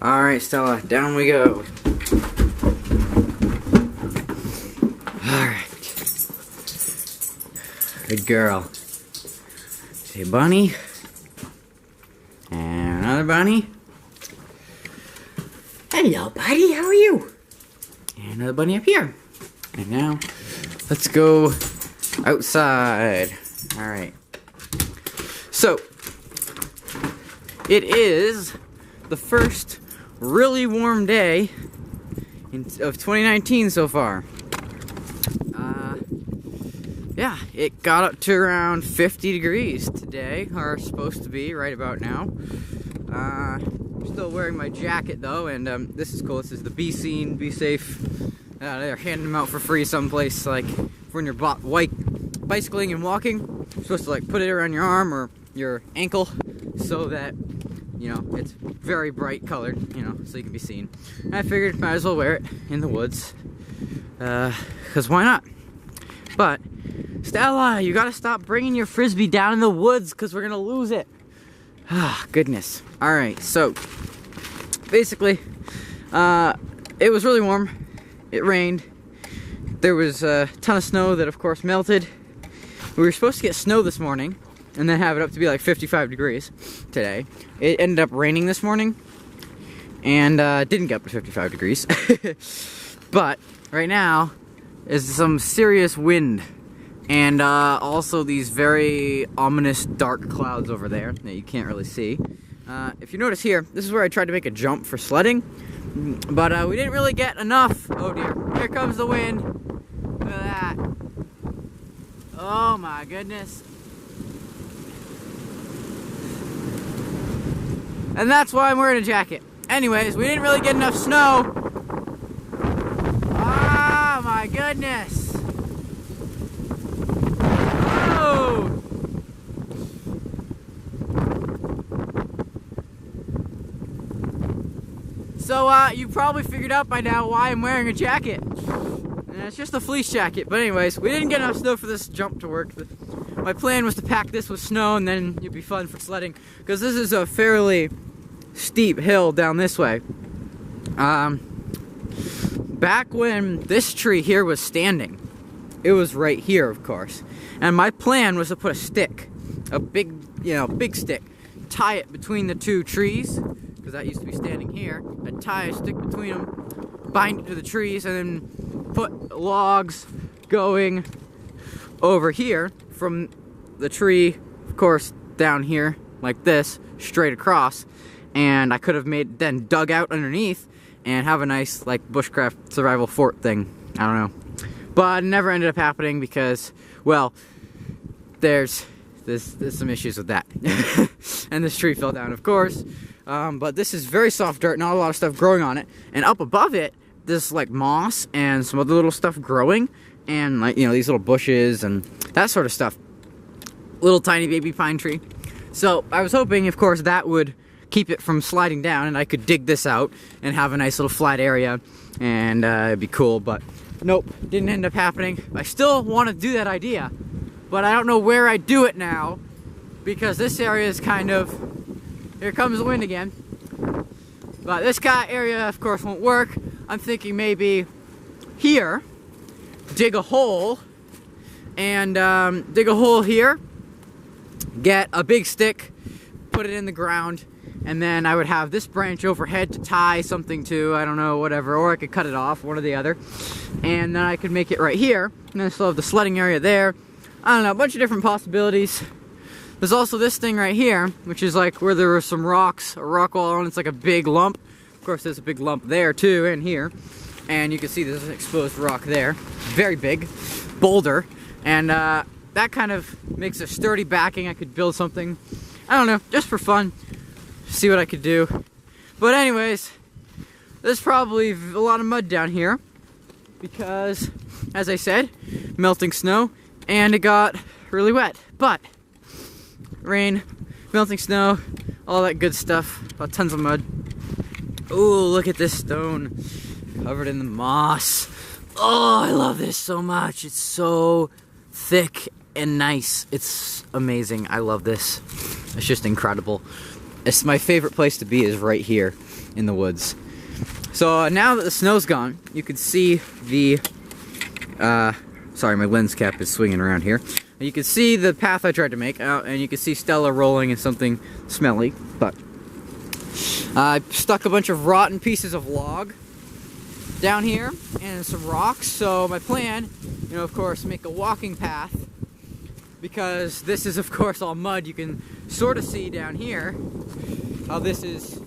Alright, Stella, down we go. Alright. Good girl. Say bunny. And another bunny. Hello, buddy, how are you? And another bunny up here. And now, let's go outside. Alright. So, it is the first really warm day of 2019 so far. Yeah, it got up to around 50 degrees today, or supposed to be right about now. I'm still wearing my jacket though, and this is cool. This is the Be Seen, Be Safe. They're handing them out for free someplace, like when you're bicycling and walking. You're supposed to like put it around your arm or your ankle so that, you know, it's very bright colored, you know, so you can be seen. And I figured might as well wear it in the woods, because why not? But, Stella, you gotta stop bringing your frisbee down in the woods because we're gonna lose it. Ah, goodness. Alright, so, basically, it was really warm. It rained. There was a ton of snow that, of course, melted. We were supposed to get snow this morning and then have it up to be like 55 degrees today. It ended up raining this morning and didn't get up to 55 degrees. But right now is some serious wind and also these very ominous dark clouds over there that you can't really see. If you notice here, this is where I tried to make a jump for sledding, but we didn't really get enough. Oh dear, here comes the wind. Look at that. Oh my goodness. And that's why I'm wearing a jacket. Anyways, we didn't really get enough snow. Oh my goodness. Oh. So, you probably figured out by now why I'm wearing a jacket. And it's just a fleece jacket. But anyways, we didn't get enough snow for this jump to work. My plan was to pack this with snow and then it'd be fun for sledding. Because this is a fairly steep hill down this way. Back when this tree here was standing, it was right here, of course. And my plan was to put a stick, a big, big stick, tie it between the two trees, because that used to be standing here. I'd tie a stick between them, bind it to the trees, and then put logs going over here from the tree, of course, down here, like this, straight across. And I could have then dug out underneath and have a nice, like, bushcraft survival fort thing. I don't know. But it never ended up happening because, well, there's some issues with that. And this tree fell down, of course. But this is very soft dirt, not a lot of stuff growing on it. And up above it, there's, like, moss and some other little stuff growing. And, like, these little bushes and that sort of stuff. Little tiny baby pine tree. So I was hoping, of course, that would keep it from sliding down and I could dig this out and have a nice little flat area and it'd be cool, but nope, didn't end up happening. I still want to do that idea, but I don't know where I do it now because this area is kind of, here comes the wind again, but this kind of area of course won't work. I'm thinking maybe here, dig a hole and dig a hole here, get a big stick, put it in the ground, and then I would have this branch overhead to tie something to, I don't know, whatever, or I could cut it off, one or the other. And then I could make it right here, and then I still have the sledding area there. I don't know, a bunch of different possibilities. There's also this thing right here, which is like where there were some rocks, a rock wall, and it's like a big lump. Of course, there's a big lump there too, and here. And you can see there's an exposed rock there. Very big boulder. And that kind of makes a sturdy backing. I could build something, I don't know, just for fun. See what I could do. But anyways, there's probably a lot of mud down here because, as I said, melting snow, and it got really wet. But rain, melting snow, all that good stuff, tons of mud. Ooh, look at this stone covered in the moss. Oh, I love this so much. It's so thick and nice. It's amazing. I love this. It's just incredible. It's my favorite place to be is right here in the woods. So now that the snow's gone, you can see the, sorry, my lens cap is swinging around here. You can see the path I tried to make out, and you can see Stella rolling in something smelly, but I stuck a bunch of rotten pieces of log down here and some rocks. So my plan, you know, of course, make a walking path, because this is of course all mud. You can sort of see down here how this is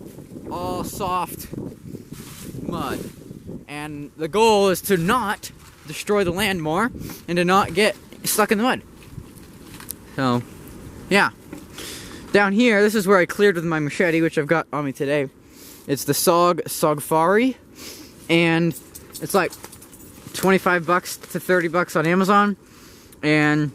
all soft mud, and the goal is to not destroy the land more and to not get stuck in the mud. So yeah, down here, this is where I cleared with my machete, which I've got on me today. It's the Sogfari, and it's like 25 bucks to 30 bucks on Amazon, and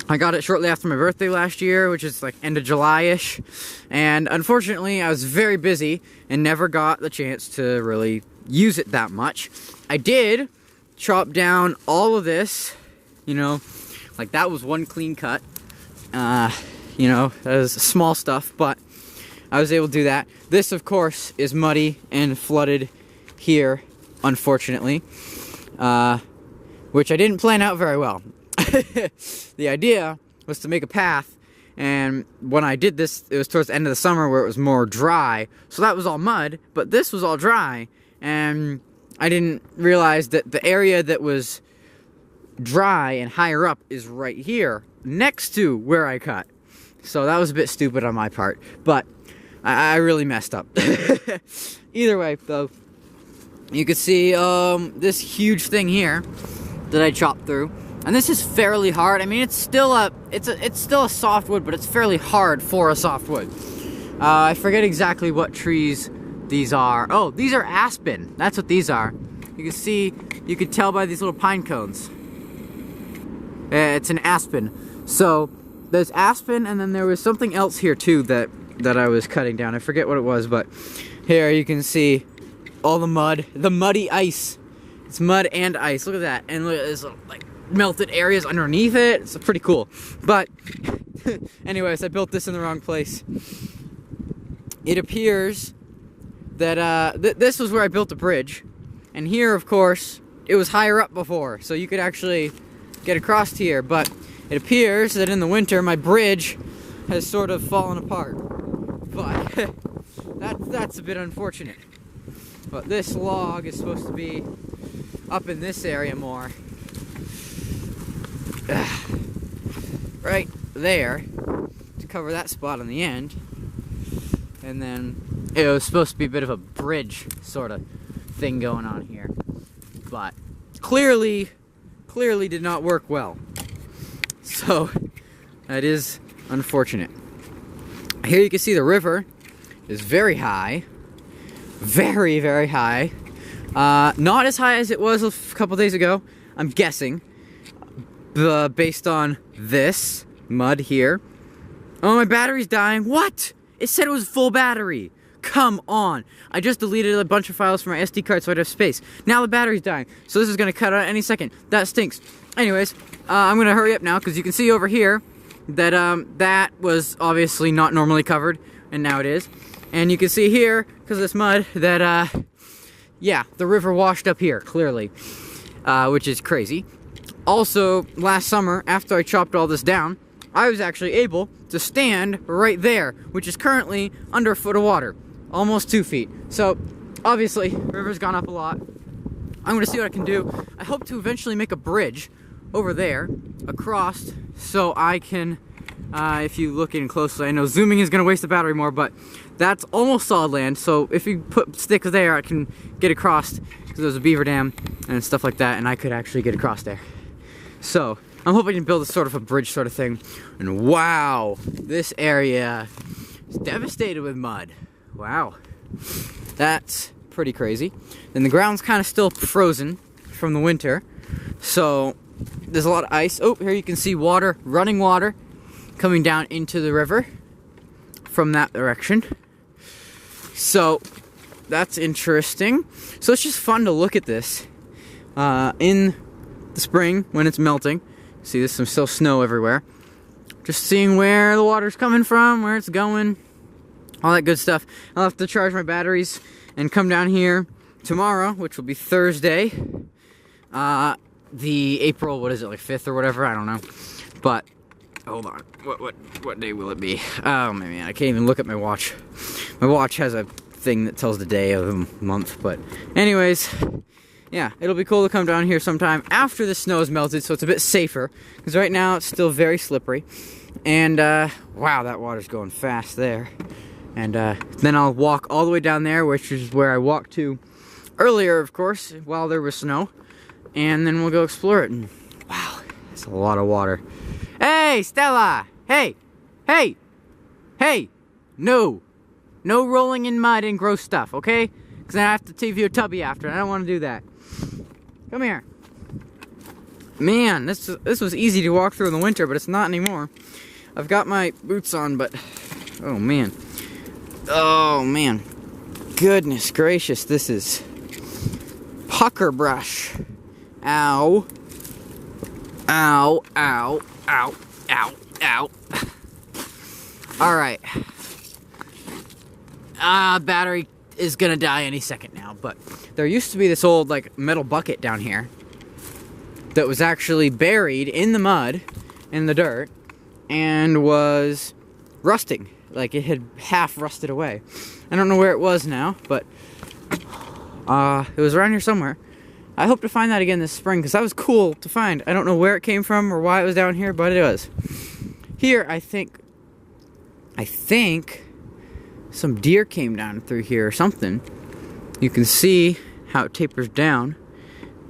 I got it shortly after my birthday last year, which is like end of July-ish, and unfortunately I was very busy and never got the chance to really use it that much. I did chop down all of this, you know, like that was one clean cut, you know, that was small stuff, but I was able to do that. This, of course, is muddy and flooded here, unfortunately, which I didn't plan out very well. The idea was to make a path, and when I did this, it was towards the end of the summer where it was more dry, so that was all mud, but this was all dry, and I didn't realize that the area that was dry and higher up is right here, next to where I cut. So that was a bit stupid on my part, but I really messed up. Either way, though, you can see this huge thing here that I chopped through. And this is fairly hard. I mean, it's still a soft wood, but it's fairly hard for a soft wood. I forget exactly what trees these are. Oh, these are aspen. That's what these are. You can see, you can tell by these little pine cones. It's an aspen. So there's aspen, and then there was something else here too that I was cutting down. I forget what it was, but here you can see all the mud, the muddy ice. It's mud and ice. Look at that, and look at this little, like, melted areas underneath it. It's pretty cool. But anyways, I built this in the wrong place. It appears that this was where I built the bridge, and here, of course, it was higher up before, so you could actually get across here. But it appears that in the winter my bridge has sort of fallen apart. But that's a bit unfortunate. But this log is supposed to be up in this area more. Right there, to cover that spot on the end. And then it was supposed to be a bit of a bridge sort of thing going on here, but clearly did not work well. So that is unfortunate. Here you can see the river is very high, very, very high. Not as high as it was a couple days ago, I'm guessing, based on this mud here. Oh, my battery's dying. What? It said it was full battery. Come on. I just deleted a bunch of files from my SD card so I'd have space. Now the battery's dying. So this is going to cut out any second. That stinks. Anyways, I'm going to hurry up now because you can see over here that that was obviously not normally covered, and now it is. And you can see here, because of this mud, that, yeah, the river washed up here, clearly, which is crazy. Also, last summer, after I chopped all this down, I was actually able to stand right there, which is currently under a foot of water, almost 2 feet. So, obviously, the river's gone up a lot. I'm going to see what I can do. I hope to eventually make a bridge over there, across, so I can, if you look in closely, I know zooming is going to waste the battery more, but that's almost solid land, so if you put sticks there, I can get across, because there's a beaver dam and stuff like that, and I could actually get across there. So, I'm hoping to build a sort of a bridge sort of thing. And wow, this area is devastated with mud. Wow. That's pretty crazy. And the ground's kind of still frozen from the winter. So, there's a lot of ice. Oh, here you can see water, running water, coming down into the river from that direction. So, that's interesting. So, it's just fun to look at this in the spring when it's melting. See, there's some still snow everywhere. Just seeing where the water's coming from, where it's going, all that good stuff. I'll have to charge my batteries and come down here tomorrow, which will be Thursday. The April, what is it, like 5th or whatever? I don't know. But hold on, what day will it be? Oh man, I can't even look at my watch. My watch has a thing that tells the day of the month. But anyways, yeah, it'll be cool to come down here sometime after the snow is melted, so it's a bit safer. Because right now it's still very slippery. And wow, that water's going fast there. And then I'll walk all the way down there, which is where I walked to earlier, of course, while there was snow. And then we'll go explore it. And wow, that's a lot of water. Hey, Stella! Hey! Hey! Hey! No! No rolling in mud and gross stuff, okay? Because then I have to take you a tubby after, and I don't want to do that. Come here. Man, this was easy to walk through in the winter, but it's not anymore. I've got my boots on, but oh man. Oh man. Goodness gracious, this is pucker brush. Ow. Ow, ow, ow, ow, ow. Alright. Battery is gonna die any second now, but there used to be this old, like, metal bucket down here that was actually buried in the mud, in the dirt, and was rusting. Like, it had half rusted away. I don't know where it was now, but it was around here somewhere. I hope to find that again this spring, because that was cool to find. I don't know where it came from or why it was down here, but it was. Here, I think some deer came down through here or something. You can see how it tapers down.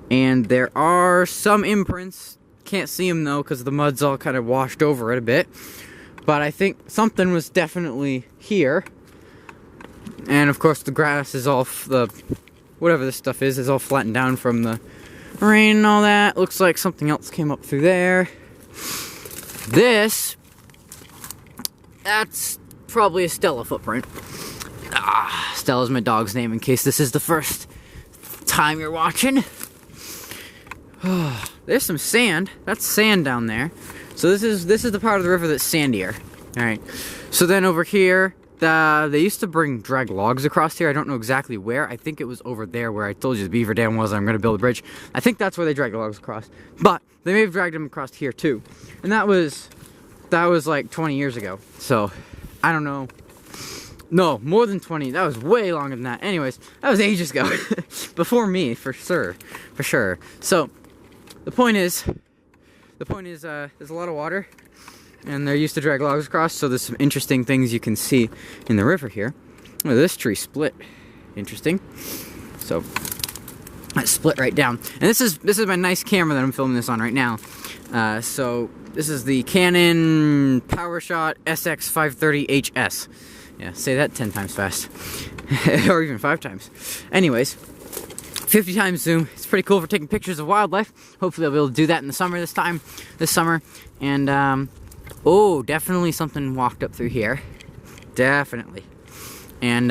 And there are some imprints. Can't see them though, because the mud's all kind of washed over it a bit. But I think something was definitely here. And of course the grass is all, whatever this stuff is all flattened down from the rain and all that. Looks like something else came up through there. That's probably a Stella footprint. Stella's my dog's name in case this is the first time you're watching. There's some sand. That's sand down there. So this is the part of the river that's sandier. Alright. So then over here, they used to drag logs across here. I don't know exactly where. I think it was over there where I told you the beaver dam was. I'm going to build a bridge. I think that's where they dragged logs across. But they may have dragged them across here too. And that was like 20 years ago. So I don't know. No, more than 20. That was way longer than that. Anyways, that was ages ago. Before me, for sure. For sure. So the point is there's a lot of water. And they're used to drag logs across, so there's some interesting things you can see in the river here. Oh, this tree split. Interesting. So, it split right down. And this is my nice camera that I'm filming this on right now. So, this is the Canon PowerShot SX530HS. Yeah, say that 10 times fast. Or even 5 times. Anyways, 50 times zoom. It's pretty cool for taking pictures of wildlife. Hopefully I'll be able to do that in the summer this summer. And, oh, definitely something walked up through here. Definitely. And,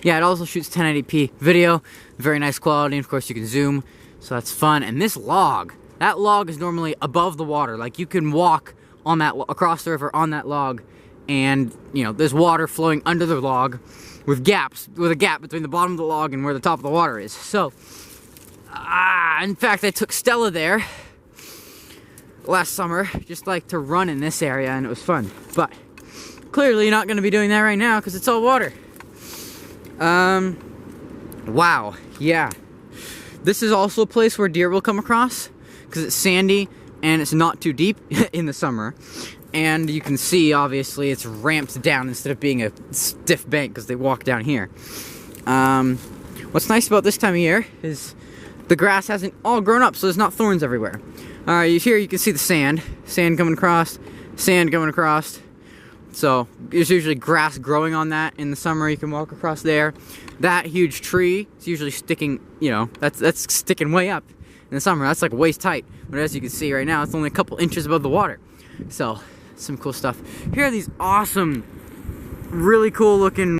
yeah, it also shoots 1080p video. Very nice quality. Of course, you can zoom. So that's fun. And this log, that log is normally above the water. Like, you can walk on that, across the river on that log. And, you know, there's water flowing under the log with a gap between the bottom of the log and where the top of the water is. So, in fact, I took Stella there last summer, just like to run in this area, and it was fun. But clearly not going to be doing that right now because it's all water. Wow, yeah. This is also a place where deer will come across because it's sandy and it's not too deep in the summer. And you can see, obviously, it's ramped down instead of being a stiff bank because they walk down here. What's nice about this time of year is the grass hasn't all grown up, so there's not thorns everywhere. Here you can see the sand coming across, sand coming across. So there's usually grass growing on that. In the summer, you can walk across there. That huge tree is usually sticking, you know, that's sticking way up in the summer. That's like waist height. But as you can see right now, it's only a couple inches above the water. So some cool stuff. Here are these awesome, really cool looking